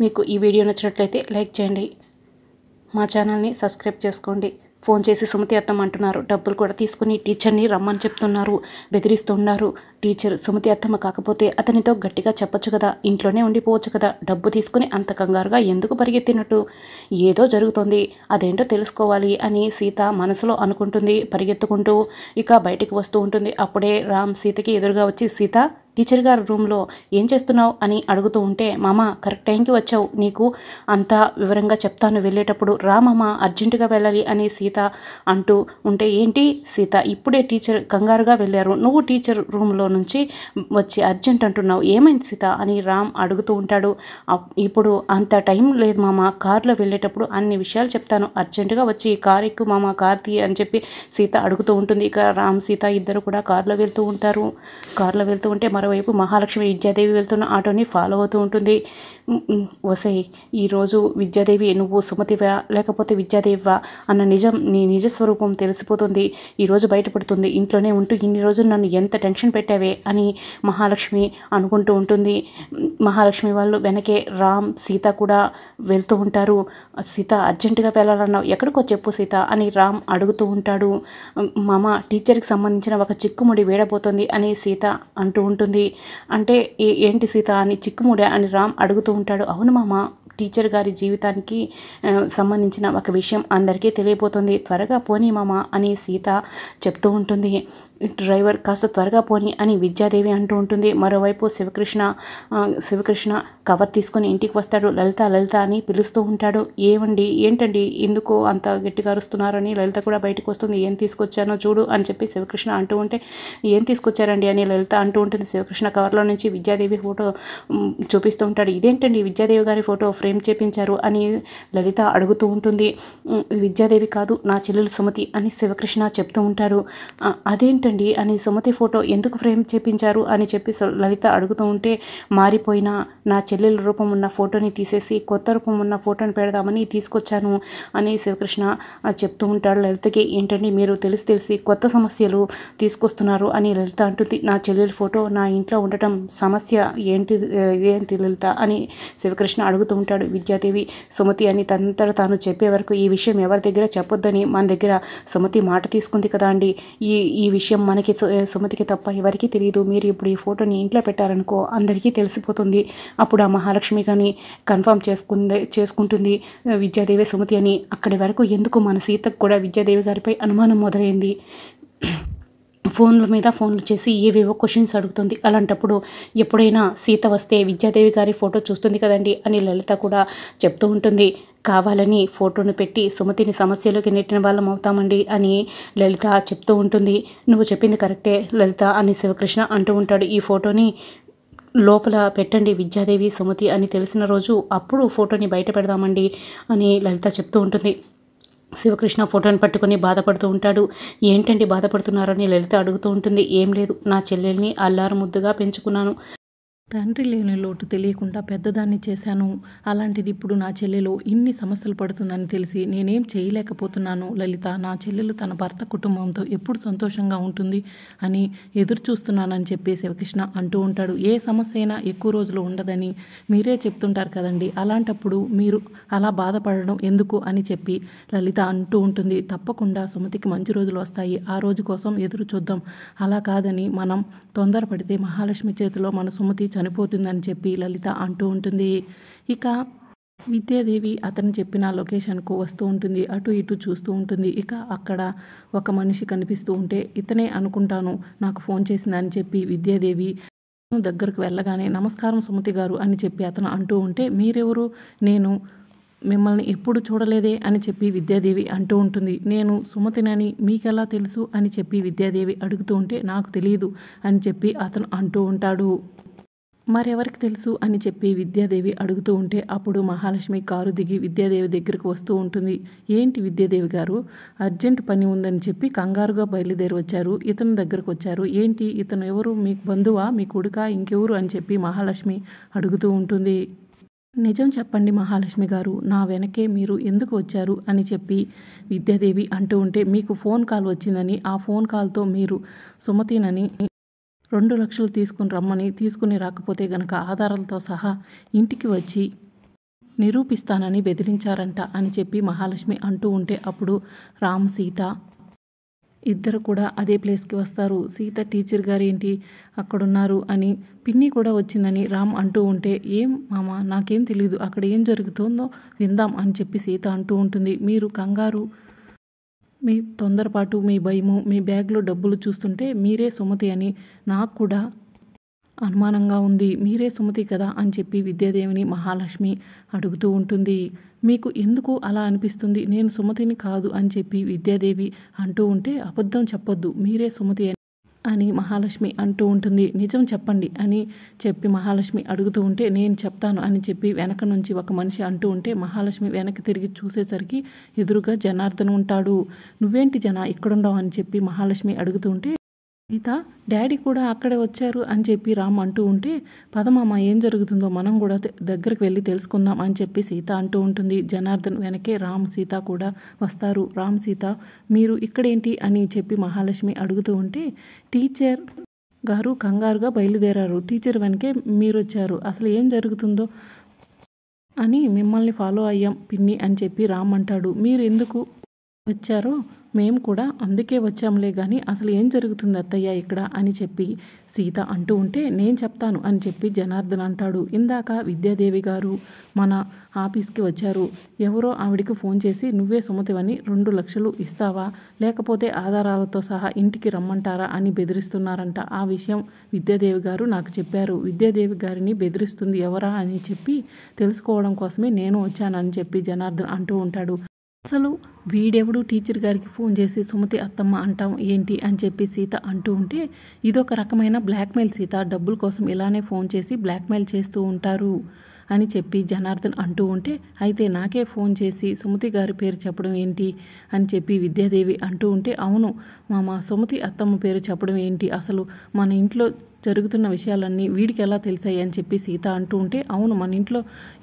మీకు ఈ వీడియో నచ్చినట్లయితే లైక్ చేయండి, మా ఛానల్ని సబ్స్క్రైబ్ చేసుకోండి. ఫోన్ చేసి సుమతి అత్తమ్మ అంటున్నారు. డబ్బులు కూడా తీసుకుని టీచర్ని రమ్మని చెప్తున్నారు, బెదిరిస్తున్నారు. టీచర్ సుమతి అత్తమ్మ కాకపోతే అతనితో గట్టిగా చెప్పొచ్చు కదా, ఇంట్లోనే ఉండిపోవచ్చు కదా, డబ్బు తీసుకుని అంత కంగారుగా ఎందుకు పరిగెత్తినట్టు, ఏదో జరుగుతుంది, అదేంటో తెలుసుకోవాలి అని సీత మనసులో అనుకుంటుంది. పరిగెత్తుకుంటూ ఇక బయటికి వస్తూ ఉంటుంది. అప్పుడే రామ్ సీతకి ఎదురుగా వచ్చి, సీత టీచర్ గారు రూమ్లో ఏం చేస్తున్నావు అని అడుగుతూ ఉంటే, మామ కరెక్ట్ టైంకి వచ్చావు, నీకు అంతా వివరంగా చెప్తాను వెళ్ళేటప్పుడు, రా మామ అర్జెంటుగా వెళ్ళాలి అని సీత అంటూ ఉంటే, ఏంటి సీత ఇప్పుడే టీచర్ కంగారుగా వెళ్ళారు, నువ్వు టీచర్ రూమ్లో నుంచి వచ్చి అర్జెంట్ అంటున్నావు, ఏమైంది సీత అని రామ్ అడుగుతూ ఉంటాడు. ఇప్పుడు అంత టైం లేదు మామ, కారులో వెళ్ళేటప్పుడు అన్ని విషయాలు చెప్తాను, అర్జెంటుగా వచ్చి కారు ఎక్కు మామ, కారు తీ అని చెప్పి సీత అడుగుతూ ఉంటుంది. ఇక రామ్ సీత ఇద్దరు కూడా కారులో వెళ్తూ ఉంటారు. కారులో వెళ్తూ ఉంటే మరోవైపు మహాలక్ష్మి విద్యాదేవి వెళ్తున్న ఆటోని ఫాలో అవుతూ ఉంటుంది. వసై ఈరోజు విద్యాదేవి నువ్వు సుమతివా లేకపోతే విద్యాదేవివా అన్న నిజం, నీ నిజస్వరూపం తెలిసిపోతుంది, ఈరోజు బయటపడుతుంది, ఇంట్లోనే ఉంటూ ఇన్ని రోజులు నన్ను ఎంత టెన్షన్ పెట్టావే అని మహాలక్ష్మి అనుకుంటూ ఉంటుంది. మహాలక్ష్మి వాళ్ళు వెనకే రామ్ సీత కూడా వెళ్తూ ఉంటారు. సీత అర్జెంటుగా వెళ్ళాలన్నావు, ఎక్కడికో చెప్పు సీత అని రామ్ అడుగుతూ ఉంటాడు. మామ టీచర్కి సంబంధించిన ఒక చిక్కుముడి వేడబోతుంది అని సీత అంటూ ఉంటుంది. అంటే ఏంటి సీత అని, చిక్కుముడి అని రామ్ అడుగుతూ ఉంటాడు. అవును మామ, టీచర్ గారి జీవితానికి సంబంధించిన ఒక విషయం అందరికీ తెలియబోతుంది, త్వరగా పోనీ మామ అని సీత చెప్తూ ఉంటుంది. డ్రైవర్ కాస్త త్వరగా పోనీ అని విద్యాదేవి అంటూ ఉంటుంది. మరోవైపు శివకృష్ణ కవర్ తీసుకొని ఇంటికి వస్తాడు. లలిత లలిత అని పిలుస్తూ ఉంటాడు. ఏంటండి ఎందుకు అంత గట్టిగా అరుస్తున్నారని లలిత కూడా బయటకు వస్తుంది. ఏం తీసుకొచ్చానో చూడు అని చెప్పి శివకృష్ణ అంటూ ఉంటే, ఏం తీసుకొచ్చారండి అని లలిత అంటూ ఉంటుంది. శివకృష్ణ కవర్లో నుంచి విద్యాదేవి ఫోటో చూపిస్తూ ఉంటాడు. ఇదేంటండి విద్యాదేవి గారి ఫోటో ఫ్రేమ్ చేపించారు అని లలిత అడుగుతూ ఉంటుంది. విద్యాదేవి కాదు, నా చెల్లెలు సుమతి అని శివకృష్ణ చెప్తూ ఉంటారు. అదేంటండి అని, సుమతి ఫోటో ఎందుకు ఫ్రేమ్ చేపించారు అని చెప్పి లలిత అడుగుతూ ఉంటే, మారిపోయిన నా చెల్లెల రూపం ఉన్న ఫోటోని తీసేసి కొత్త రూపం ఉన్న ఫోటోని పెడదామని తీసుకొచ్చాను అని శివకృష్ణ చెప్తూ ఉంటాడు. లలితకి ఏంటండి మీరు తెలిసి కొత్త సమస్యలు తీసుకొస్తున్నారు అని లలిత అంటుంది. నా చెల్లెల ఫోటో నా ఇంట్లో ఉండటం సమస్య ఏంటి లలిత అని శివకృష్ణ అడుగుతూ ఉంటాడు. విద్యాదేవి సుమతి అని తనంతట తాను చెప్పే వరకు ఈ విషయం ఎవరి దగ్గర చెప్పొద్దని మన దగ్గర సుమతి మాట తీసుకుంది కదా అండి, ఈ విషయం మనకి సుమతికి తప్ప ఎవరికి తెలియదు, మీరు ఇప్పుడు ఈ ఫోటోని ఇంట్లో పెట్టారనుకో అందరికీ తెలిసిపోతుంది, అప్పుడు ఆ మహాలక్ష్మి కానీ కన్ఫర్మ్ చేసుకుంటుంది విద్యాదేవి సుమతి అని. అక్కడి వరకు ఎందుకు మన సీతకు కూడా విద్యాదేవి గారిపై అనుమానం మొదలైంది. ఫోన్ల మీద ఫోన్లు చేసి ఏవేవో క్వశ్చన్స్ అడుగుతుంది. అలాంటప్పుడు ఎప్పుడైనా సీత వస్తే విద్యాదేవి గారి ఫోటో చూస్తుంది కదండి అని లలిత కూడా చెప్తూ ఉంటుంది. కావాలని ఫోటోను పెట్టి సుమతిని సమస్యలోకి నెట్టిన వాళ్ళం అవుతామండి అని లలిత చెప్తూ ఉంటుంది. నువ్వు చెప్పింది కరెక్టే లలిత అని శివకృష్ణ అంటూ ఉంటాడు. ఈ ఫోటోని లోపల పెట్టండి విద్యాదేవి సుమతి అని తెలిసిన రోజు అప్పుడు ఫోటోని బయట పెడదామండి అని లలిత చెప్తూ ఉంటుంది. శివకృష్ణ ఫోటోని పట్టుకొని బాధపడుతూ ఉంటాడు. ఏంటండి బాధపడుతున్నారని లలిత అడుగుతూ ఉంటుంది. ఏం లేదు, నా చెల్లెల్ని అల్లారు ముద్దుగా పెంచుకున్నాను, తండ్రి లేని లోటు తెలియకుండా పెద్దదాన్ని చేశాను, అలాంటిది ఇప్పుడు నా చెల్లెలు ఇన్ని సమస్యలు పడుతుందని తెలిసి నేనేం చేయలేకపోతున్నాను లలిత, నా చెల్లెలు తన భర్త కుటుంబంతో ఎప్పుడు సంతోషంగా ఉంటుంది అని ఎదురు చూస్తున్నానని చెప్పి శివకృష్ణ అంటూ ఉంటాడు. ఏ సమస్య అయినా ఎక్కువ రోజులు ఉండదని మీరే చెప్తుంటారు కదండి, అలాంటప్పుడు మీరు అలా బాధపడడం ఎందుకు అని చెప్పి లలిత అంటూ ఉంటుంది. తప్పకుండా సుమతికి మంచి రోజులు వస్తాయి, ఆ రోజు కోసం ఎదురు చూద్దాం, అలా కాదని మనం తొందరపడితే మహాలక్ష్మి చేతిలో మన సుమతి చనిపోతుందని చెప్పి లలిత అంటూ ఉంటుంది. ఇక విద్యాదేవి అతను చెప్పిన లొకేషన్కు వస్తూ ఉంటుంది. అటు ఇటు చూస్తూ ఉంటుంది. ఇక అక్కడ ఒక మనిషి కనిపిస్తూ ఉంటే, ఇతనే అనుకుంటాను నాకు ఫోన్ చేసిందని చెప్పి విద్యాదేవి దగ్గరకు వెళ్ళగానే, నమస్కారం సుమతి గారు అని చెప్పి అతను అంటూ ఉంటే, మీరెవరు, నేను మిమ్మల్ని ఎప్పుడు చూడలేదే అని చెప్పి విద్యాదేవి అంటూ ఉంటుంది. నేను సుమతినని మీకెలా తెలుసు అని చెప్పి విద్యాదేవి అడుగుతూ ఉంటే, నాకు తెలియదు అని చెప్పి అతను అంటూ ఉంటాడు. మరెవరికి తెలుసు అని చెప్పి విద్యాదేవి అడుగుతూ ఉంటే, అప్పుడు మహాలక్ష్మి కారు దిగి విద్యాదేవి దగ్గరకు వస్తూ ఉంటుంది. ఏంటి విద్యాదేవి గారు, అర్జెంట్ పని ఉందని చెప్పి కంగారుగా బయలుదేరి వచ్చారు, ఇతని దగ్గరకు వచ్చారు ఏంటి, ఇతను ఎవరు, మీకు బంధువా, మీ కొడుకా, ఇంకెవరు అని చెప్పి మహాలక్ష్మి అడుగుతూ ఉంటుంది. నిజం చెప్పండి మహాలక్ష్మి గారు, నా వెనకే మీరు ఎందుకు వచ్చారు అని చెప్పి విద్యాదేవి అంటూ ఉంటే, మీకు ఫోన్ కాల్ వచ్చిందని, ఆ ఫోన్ కాల్తో మీరు సుమతినని 2 లక్షలు తీసుకుని రమ్మని, తీసుకుని రాకపోతే గనక ఆధారాలతో సహా ఇంటికి వచ్చి నిరూపిస్తానని బెదిరించారంట అని చెప్పి మహాలక్ష్మి అంటూ ఉంటే అప్పుడు రామ్ సీత ఇద్దరు కూడా అదే ప్లేస్కి వస్తారు. సీత టీచర్ గారు ఏంటి అక్కడున్నారు అని, పిన్ని కూడా వచ్చిందని రామ్ అంటూ ఉంటే, ఏం మామ నాకేం తెలీదు, అక్కడ ఏం జరుగుతుందో విందాం అని చెప్పి సీత అంటూ ఉంటుంది. మీరు కంగారు, మీ తొందరపాటు, మీ భయము, మీ బ్యాగ్లో డబ్బులు చూస్తుంటే మీరే సుమతి అని నాకు కూడా అనుమానంగా ఉంది. మీరే సుమతి కదా అని చెప్పి విద్యాదేవిని మహాలక్ష్మి అడుగుతూ ఉంటుంది. మీకు ఎందుకు అలా అనిపిస్తుంది, నేను సుమతిని కాదు అని చెప్పి విద్యాదేవి అంటూ ఉంటే, అబద్ధం చెప్పొద్దు, మీరే సుమతి అని మహాలక్ష్మి అంటూ ఉంటుంది. నిజం చెప్పండి అని చెప్పి మహాలక్ష్మి అడుగుతూ ఉంటే, నేను చెప్తాను అని చెప్పి వెనక నుంచి ఒక మనిషి అంటూ ఉంటే, మహాలక్ష్మి వెనక్కి తిరిగి చూసేసరికి ఎదురుగా జనార్దన్ ఉంటాడు. నువ్వేంటి జన ఇక్కడుండవు అని చెప్పి మహాలక్ష్మి అడుగుతూ ఉంటే, సీత డాడీ కూడా అక్కడే వచ్చారు అని చెప్పి రామ్ అంటూ ఉంటే, పదమామ ఏం జరుగుతుందో మనం కూడా దగ్గరికి వెళ్ళి తెలుసుకుందాం అని చెప్పి సీత అంటూ ఉంటుంది. జనార్దన్ వెనకే రామ్ సీత కూడా వస్తారు. రామ్ సీత మీరు ఇక్కడేంటి అని చెప్పి మహాలక్ష్మి అడుగుతూ ఉంటే, టీచర్ గారు కంగారుగా బయలుదేరారు, టీచర్ వెనకే మీరు వచ్చారు, అసలు ఏం జరుగుతుందో అని మిమ్మల్ని ఫాలో అయ్యాం పిన్ని అని చెప్పి రామ్ అంటాడు. మీరు ఎందుకు వచ్చారో మేము కూడా అందుకే వచ్చాంలే కానీ అసలు ఏం జరుగుతుంది అత్తయ్య ఇక్కడ అని చెప్పి సీత అంటూ ఉంటే, నేను చెప్తాను అని చెప్పి జనార్దన్ అంటాడు. ఇందాక విద్యాదేవి గారు మన ఆఫీస్కి వచ్చారు, ఎవరో ఆవిడికి ఫోన్ చేసి నువ్వే సుమతివని 2 లక్షలు ఇస్తావా లేకపోతే ఆధారాలతో సహా ఇంటికి రమ్మంటారా అని బెదిరిస్తున్నారంట. ఆ విషయం విద్యాదేవి గారు నాకు చెప్పారు. విద్యాదేవి గారిని బెదిరిస్తుంది ఎవరా అని చెప్పి తెలుసుకోవడం కోసమే నేను వచ్చానని చెప్పి జనార్దన్ అంటూ ఉంటాడు. అసలు వీడెవడు టీచర్ గారికి ఫోన్ చేసి సుమతి అత్తమ్మ అంటాం ఏంటి అని చెప్పి సీత అంటూ ఉంటే, ఇదొక రకమైన బ్లాక్మెయిల్ సీత, డబ్బుల కోసం ఇలానే ఫోన్ చేసి బ్లాక్మెయిల్ చేస్తూ ఉంటారు అని చెప్పి జనార్దన్ అంటూ ఉంటే, అయితే నాకే ఫోన్ చేసి సుమతి గారి పేరు చెప్పడం ఏంటి అని చెప్పి విద్యాదేవి అంటూ ఉంటే, అవును మామ సుమతి అత్తమ్మ పేరు చెప్పడం ఏంటి, అసలు మన ఇంట్లో జరుగుతున్న విషయాలన్నీ వీడికి ఎలా తెలిసాయి అని చెప్పి సీత అంటూ ఉంటే, అవును మన ఇంట్లో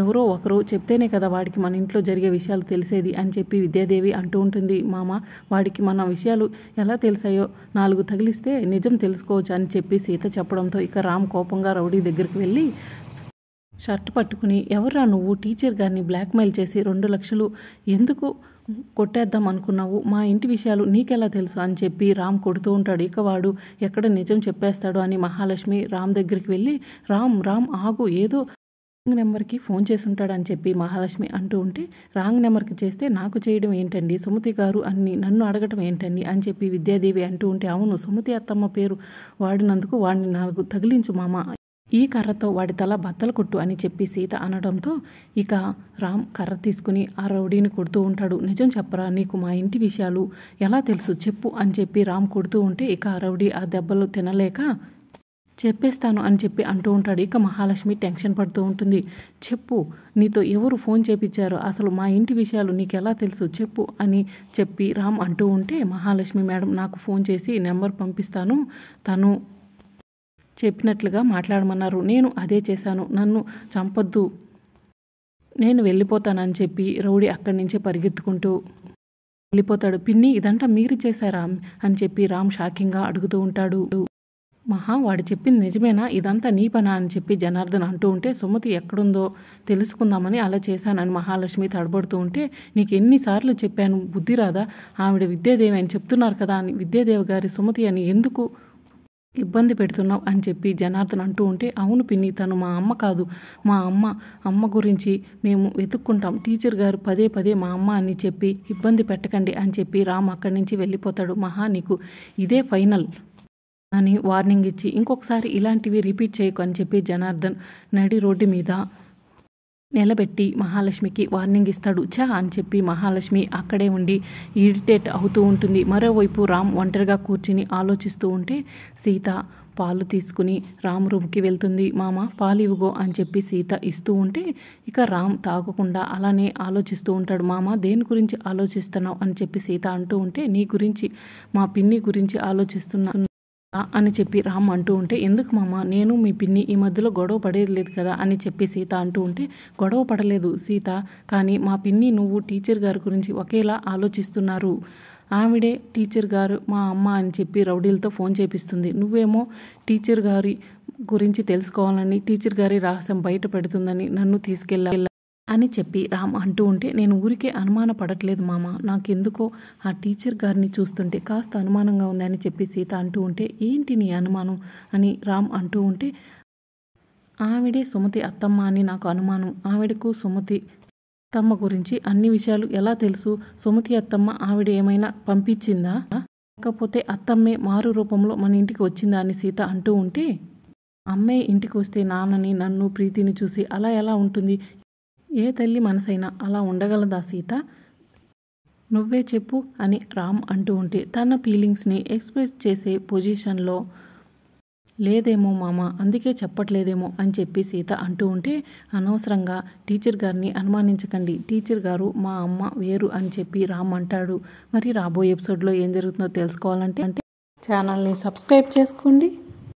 ఎవరో ఒకరు చెప్తేనే కదా వాడికి మన ఇంట్లో జరిగే విషయాలు తెలిసేది అని చెప్పి విద్యాదేవి అంటూ ఉంటుంది. మామ వాడికి మన విషయాలు ఎలా తెలిసాయో 4 తగిలిస్తే నిజం తెలుసుకోవచ్చు అని చెప్పి సీత చెప్పడంతో ఇక రామ్ కోపంగా రౌడీ దగ్గరికి వెళ్ళి షర్ట్ పట్టుకుని, ఎవర్రా నువ్వు టీచర్ గారిని బ్లాక్మెయిల్ చేసి 2 లక్షలు ఎందుకు కొట్టేద్దాం అనుకున్నావు, మా ఇంటి విషయాలు నీకెలా తెలుసు అని చెప్పి రామ్ కొడుతూ ఉంటాడు. ఇక వాడు ఎక్కడ నిజం చెప్పేస్తాడు అని మహాలక్ష్మి రామ్ దగ్గరికి వెళ్ళి, రామ్ ఆగు, ఏదో రాంగ్ నెంబర్కి ఫోన్ చేసి ఉంటాడు అని చెప్పి మహాలక్ష్మి అంటూ ఉంటే, రాంగ్ నెంబర్కి చేస్తే నాకు చేయడం ఏంటండి, సుమతి గారు అన్ని నన్ను అడగటం ఏంటండి అని చెప్పి విద్యాదేవి అంటూ ఉంటే, అవును సుమతి అత్తమ్మ పేరు వాడినందుకు వాడిని 4 తగిలించు మామ, ఈ కర్రతో వాడి తల బద్దలు కొట్టు అని చెప్పి సీత అనడంతో ఇక రామ్ కర్ర తీసుకుని ఆ రౌడీని కొడుతూ ఉంటాడు. నిజం చెప్పరా, నీకు మా ఇంటి విషయాలు ఎలా తెలుసు చెప్పు అని చెప్పి రామ్ కొడుతూ ఉంటే ఇక ఆ రౌడీ ఆ దెబ్బలు తినలేక చెప్పేస్తాను అని చెప్పి అంటూ ఉంటాడు. ఇక మహాలక్ష్మి టెన్షన్ పడుతూ ఉంటుంది. చెప్పు, నీతో ఎవరు ఫోన్ చేపించారో, అసలు మా ఇంటి విషయాలు నీకు ఎలా తెలుసు చెప్పు అని చెప్పి రామ్ అంటూ ఉంటే, మహాలక్ష్మి మేడం నాకు ఫోన్ చేసి నెంబర్ పంపిస్తాను, తను చెప్పినట్లుగా మాట్లాడమన్నారు, నేను అదే చేశాను, నన్ను చంపొద్దు, నేను వెళ్ళిపోతానని చెప్పి రౌడీ అక్కడి నుంచే పరిగెత్తుకుంటూ వెళ్ళిపోతాడు. పిన్ని ఇదంతా మీరు చేశారా అని చెప్పి రామ్ షాకింగ్గా అడుగుతూ ఉంటాడు. మహా వాడు చెప్పింది నిజమేనా, ఇదంతా నీ పనా అని చెప్పి జనార్దన్ అంటూ ఉంటే, సుమతి ఎక్కడుందో తెలుసుకుందామని అలా చేశానని మహాలక్ష్మి తడబడుతూ ఉంటే, నీకు ఎన్నిసార్లు చెప్పాను బుద్ధి రాదా, ఆవిడ విద్యాదేవి అని చెప్తున్నారు కదా అని విద్యాదేవి గారి సుమతి అని ఎందుకు ఇబ్బంది పెడుతున్నావు అని చెప్పి జనార్దన్ అంటూ ఉంటే, అవును పిన్ని తను మా అమ్మ కాదు, మా అమ్మ గురించి మేము వెతుక్కుంటాం, టీచర్ గారు పదే మా అమ్మ అని చెప్పి ఇబ్బంది పెట్టకండి అని చెప్పి రామ్ అక్కడి నుంచి వెళ్ళిపోతాడు. మహా నీకు ఇదే ఫైనల్ అని వార్నింగ్ ఇచ్చి ఇంకొకసారి ఇలాంటివి రిపీట్ చేయకు అని చెప్పి జనార్దన్ నడి రోడ్డు మీద నిలబెట్టి మహాలక్ష్మికి వార్నింగ్ ఇస్తాడు. చా అని చెప్పి మహాలక్ష్మి అక్కడే ఉండి ఇరిటేట్ అవుతూ ఉంటుంది. మరోవైపు రామ్ ఒంటరిగా కూర్చుని ఆలోచిస్తూ ఉంటే సీత పాలు తీసుకుని రామ్ రూమ్కి వెళ్తుంది. మామ పాలు ఇవ్వగో అని చెప్పి సీత ఇస్తూ ఉంటే ఇక రామ్ తాగకుండా అలానే ఆలోచిస్తూ ఉంటాడు. మామ దేని గురించి ఆలోచిస్తున్నావు అని చెప్పి సీత అంటూ ఉంటే, నీ గురించి మా పిన్ని గురించి ఆలోచిస్తున్నా అని చెప్పి రామ్ అంటూ ఉంటే, ఎందుకు మామ నేను మీ పిన్ని ఈ మధ్యలో గొడవ పడేది లేదు కదా అని చెప్పి సీత అంటూ ఉంటే, గొడవ పడలేదు సీత, కానీ మా పిన్ని నువ్వు టీచర్ గారి గురించి ఒకేలా ఆలోచిస్తున్నారు, ఆవిడే టీచర్ గారు మా అమ్మ అని చెప్పి రౌడీలతో ఫోన్ చేపిస్తుంది, నువ్వేమో టీచర్ గారి గురించి తెలుసుకోవాలని టీచర్ గారి రహస్యం బయట పెడుతుందని నన్ను తీసుకెళ్ళాలి అని చెప్పి రామ్ అంటూ ఉంటే, నేను ఊరికే అనుమాన పడట్లేదు మామ, నాకెందుకో ఆ టీచర్ గారిని చూస్తుంటే కాస్త అనుమానంగా ఉంది అని చెప్పి సీత అంటూ ఉంటే, ఏంటి నీ అనుమానం అని రామ్ అంటూ ఉంటే, ఆవిడే సుమతి అత్తమ్మ అని నాకు అనుమానం. ఆవిడకు సుమతి అత్తమ్మ గురించి అన్ని విషయాలు ఎలా తెలుసు? సుమతి అత్తమ్మ ఆవిడ ఏమైనా పంపించిందా, లేకపోతే అత్తమ్మే మారు రూపంలో మన ఇంటికి వచ్చిందా అని సీత అంటూ ఉంటే, అమ్మే ఇంటికి వస్తే నాన్నని నన్ను ప్రీతిని చూసి అలా ఎలా ఉంటుంది? ఏ తల్లి మనసైనా అలా ఉండగలదా సీత? నువ్వే చెప్పు అని రామ్ అంటూ ఉంటే, తన ఫీలింగ్స్ని ఎక్స్ప్రెస్ చేసే పొజిషన్లో లేదేమో మామ, అందుకే చెప్పట్లేదేమో అని చెప్పి సీత అంటూ ఉంటే, అనవసరంగా టీచర్ గారిని అనుమానించకండి, టీచర్ గారు మా అమ్మ వేరు అని చెప్పి రామ్ అంటాడు. మరి రాబోయే ఎపిసోడ్లో ఏం జరుగుతుందో తెలుసుకోవాలంటే ఛానల్ని సబ్స్క్రైబ్ చేసుకోండి.